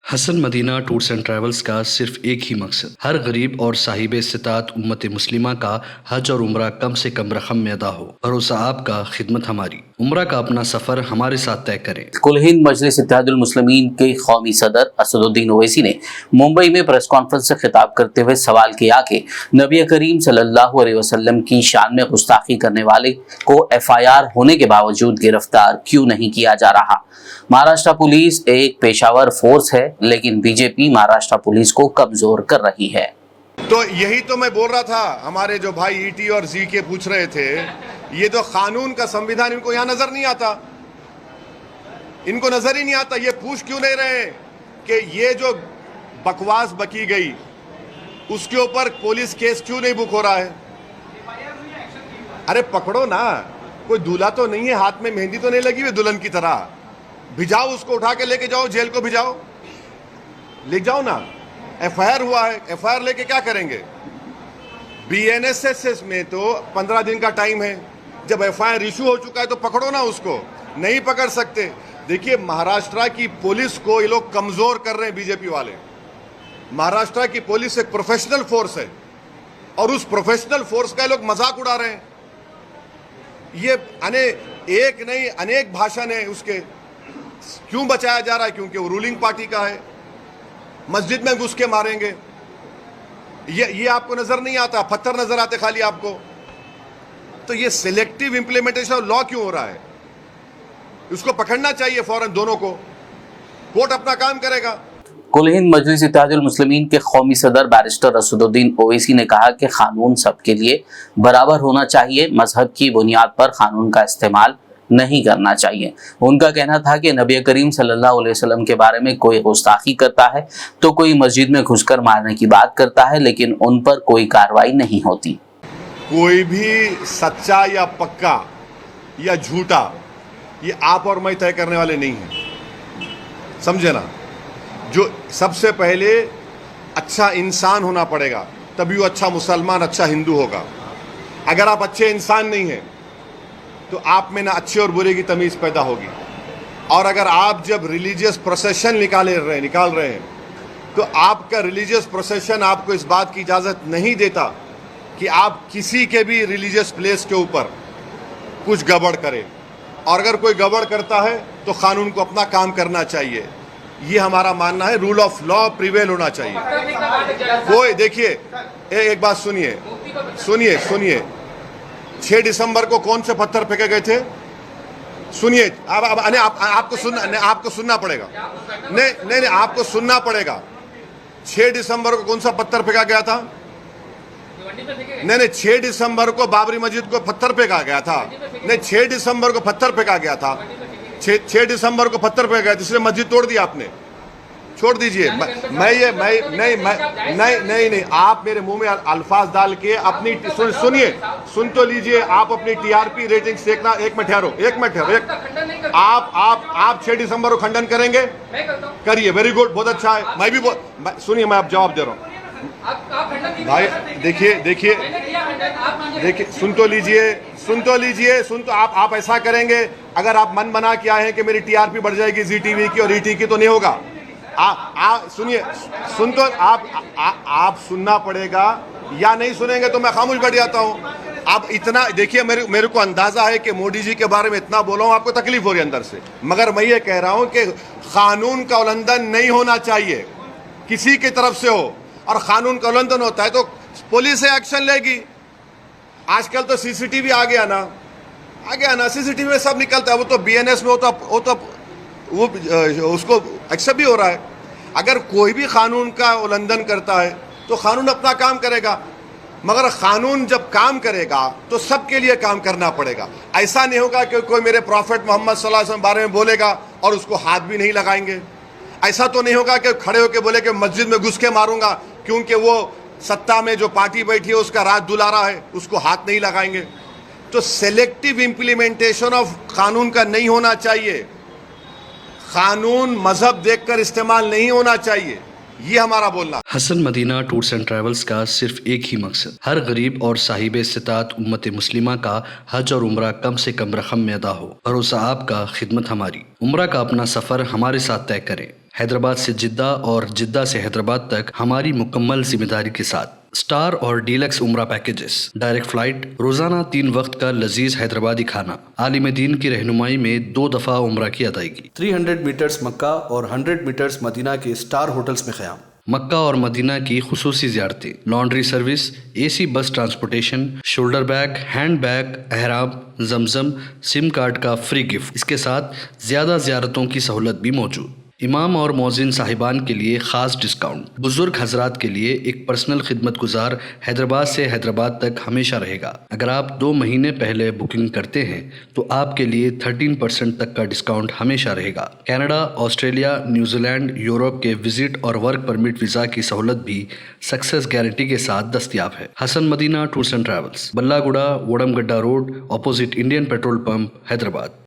Hasan Madina tours and travels का सिर्फ एक ही मकसद, हर गरीब और साहिब इस्तिताअत उम्मत मुस्लिमा का हज और उम्रा कम से कम रकम में अदा हो। भरोसा आपका, खिदमत हमारी। उम्रा का अपना सफर हमारे साथ तय करें। कुल हिंद मजलिस इत्तेहादुल मुस्लिमीन के कौमी सदर असदुद्दीन ओवैसी ने मुंबई में प्रेस कॉन्फ्रेंस से खिताब करते हुए सवाल किया कि नबी करीम सल्लल्लाहु अलैहि वसल्लम की शान में गुस्ताखी करने वाले को FIR होने के बावजूद गिरफ्तार क्यों नहीं किया जा रहा। महाराष्ट्र पुलिस एक पेशावर फोर्स है, लेकिन बीजेपी महाराष्ट्र पुलिस को कमजोर कर रही है। तो यही तो मैं बोल रहा था। हमारे जो भाई ET और ZK पूछ रहे थे, ये तो कानून का संविधान इनको यहाँ नजर नहीं आता, इनको नजर ही नहीं आता। ये पूछ क्यों नहीं रहे कि ये जो बकवास बकी गई उसके ऊपर पुलिस केस क्यों नहीं बुक हो रहा है। अरे पकड़ो ना, कोई दूल्हा तो नहीं है, हाथ में मेहंदी तो नहीं लगी हुई दुल्हन की तरह। भिजाओ, उसको उठा के लेके जाओ, जेल को भिजाओ, ले जाओ ना। FIR हुआ है, FIR लेके क्या करेंगे। BNSS में तो 15 दिन का टाइम है। जब FIR इशू हो चुका है तो पकड़ो ना उसको, नहीं पकड़ सकते। देखिए, महाराष्ट्र की पुलिस को ये लोग कमजोर कर रहे हैं बीजेपी वाले। महाराष्ट्र की पुलिस एक प्रोफेशनल फोर्स है और उस प्रोफेशनल फोर्स का ये लोग मजाक उड़ा रहे हैं। ये एक नहीं अनेक भाषण है उसके। क्यों बचाया जा रहा है? क्योंकि वो रूलिंग पार्टी का है। मस्जिद में घुस के मारेंगे, ये आपको नजर नहीं आता, पत्थर नजर आते खाली आपको। तो ये सिलेक्टिव इंप्लीमेंटेशन ऑफ लॉ क्यों हो रहा है? उसको पकड़ना चाहिए फौरन दोनों को, कोर्ट अपना काम करेगा। कुल हिंद मजलिस इत्तेहादुल मुस्लिमीन के कौमी सदर बैरिस्टर असदुद्दीन ओवैसी ने कहा कि कानून सबके लिए बराबर होना चाहिए, मजहब की बुनियाद पर कानून का इस्तेमाल नहीं करना चाहिए। उनका कहना था कि नबी करीम सल्लल्लाहु अलैहि वसल्लम के बारे में कोई गुस्ताखी करता है तो कोई मस्जिद में घुसकर मारने की बात करता है, लेकिन उन पर कोई कार्रवाई नहीं होती। कोई भी सच्चा या पक्का या झूठा ये आप और मैं तय करने वाले नहीं हैं, समझे ना। जो सबसे पहले अच्छा इंसान होना पड़ेगा, तभी वो अच्छा मुसलमान, अच्छा हिंदू होगा। अगर आप अच्छे इंसान नहीं हैं तो आप में ना अच्छे और बुरे की तमीज़ पैदा होगी। और अगर आप जब रिलीजियस प्रोसेशन निकाल रहे हैं तो आपका रिलीजियस प्रोसेशन आपको इस बात की इजाज़त नहीं देता कि आप किसी के भी रिलीजियस प्लेस के ऊपर कुछ गड़बड़ करें। और अगर कोई गड़बड़ करता है तो कानून को अपना काम करना चाहिए। ये हमारा मानना है। रूल ऑफ लॉ प्रिवेल होना चाहिए। कोई देखिए, एक बात सुनिए 6 दिसंबर को कौन से पत्थर फेंके गए थे? सुनिए, आपको सुनना पड़ेगा। नहीं, आपको सुनना पड़ेगा। 6 दिसंबर को कौन सा पत्थर फेंका गया था? नहीं, 6 दिसंबर को बाबरी मस्जिद को पत्थर फेंका गया था। नहीं, 6 दिसंबर को पत्थर फेंका गया था। 6 दिसंबर को पत्थर फेंका गया, इसलिए मस्जिद तोड़ दी आपने। छोड़ दीजिए। नहीं, आप मेरे मुंह में अल्फाज डाल के अपनी सुन तो लीजिए। आप अपनी TRP रेटिंग देखना। एक मिनट ठहरो। आप 6 दिसंबर को खंडन करेंगे? करिए, वेरी गुड, बहुत अच्छा है। मैं भी सुनिए, मैं आप जवाब दे रहा हूँ भाई। देखिए, सुन तो लीजिए। आप ऐसा करेंगे, अगर आप मन बना के आए हैं कि मेरी TRP बढ़ जाएगी Zee TV की और ET की, तो नहीं होगा। सुनिए, आप सुनना पड़ेगा, या नहीं सुनेंगे तो मैं खामोश बैठ जाता हूँ। आप इतना देखिए, मेरे को अंदाजा है कि मोदी जी के बारे में इतना बोला हूँ, आपको तकलीफ हो रही है अंदर से, मगर मैं ये कह रहा हूँ कि कानून का उल्लंघन नहीं होना चाहिए, किसी की तरफ से हो। और कानून का उल्लंघन होता है तो पुलिस एक्शन लेगी। आजकल तो CCTV आ गया ना, CCTV में सब निकलता है। वो तो BNS में वो उसको एक्सेप्ट भी हो रहा है। अगर कोई भी कानून का उल्लंघन करता है तो कानून अपना काम करेगा, मगर कानून जब काम करेगा तो सबके लिए काम करना पड़ेगा। ऐसा नहीं होगा कि कोई मेरे प्रॉफेट मोहम्मद सल्लल्लाहु अलैहि वसल्लम बारे में बोलेगा और उसको हाथ भी नहीं लगाएंगे। ऐसा तो नहीं होगा कि खड़े होकर बोले कि मस्जिद में घुस के मारूंगा क्योंकि वो सत्ता में जो पार्टी बैठी है उसका राज दुलारा है, उसको हाथ नहीं लगाएंगे। तो सेलेक्टिव इंप्लीमेंटेशन ऑफ कानून का नहीं होना चाहिए। कानून मजहब देखकर इस्तेमाल नहीं होना चाहिए, ये हमारा बोलना। Hasan Madina tours and travels का सिर्फ एक ही मकसद, हर गरीब और साहिब इस्तिताअत उम्मत मुस्लिमा का हज और उम्रा कम से कम रकम में अदा हो। भरोसा आपका, खिदमत हमारी। उम्रा का अपना सफर हमारे साथ तय करें। हैदराबाद से जिद्दा और जिद्दा से हैदराबाद तक हमारी मुकम्मल जिम्मेदारी के साथ। स्टार और डीलक्स उम्रा पैकेजेस, डायरेक्ट फ्लाइट, रोजाना 3 वक्त का लजीज हैदराबादी खाना, आलिम दीन की रहनुमाई में 2 दफा उम्रा की अदायगी, 300 मीटर्स मक्का और 100 मीटर्स मदीना के स्टार होटल्स में क़याम, मक्का और मदीना की खुसूसी ज़ियारतें, laundry service, AC bus transportation, shoulder bag, hand bag, अहराम, जमजम, सिम कार्ड का फ्री गिफ्ट। इसके साथ ज़्यादा ज़ियारतों की सहूलत भी मौजूद। इमाम और मौज़िन साहिबान के लिए ख़ास डिस्काउंट, बुजुर्ग हजरात के लिए एक पर्सनल खिदमत गुजार हैदराबाद से हैदराबाद तक हमेशा रहेगा। अगर आप 2 महीने पहले बुकिंग करते हैं तो आपके लिए 13% तक का डिस्काउंट हमेशा रहेगा। कनाडा, ऑस्ट्रेलिया, न्यूजीलैंड, यूरोप के विजिट और वर्क परमिट वीज़ा की सहूलत भी सक्सेस गारंटी के साथ दस्तियाब है। Hasan Madina tours and travels, Ballaguda, Vodamgadda road, opposite Indian petrol pump, Hyderabad.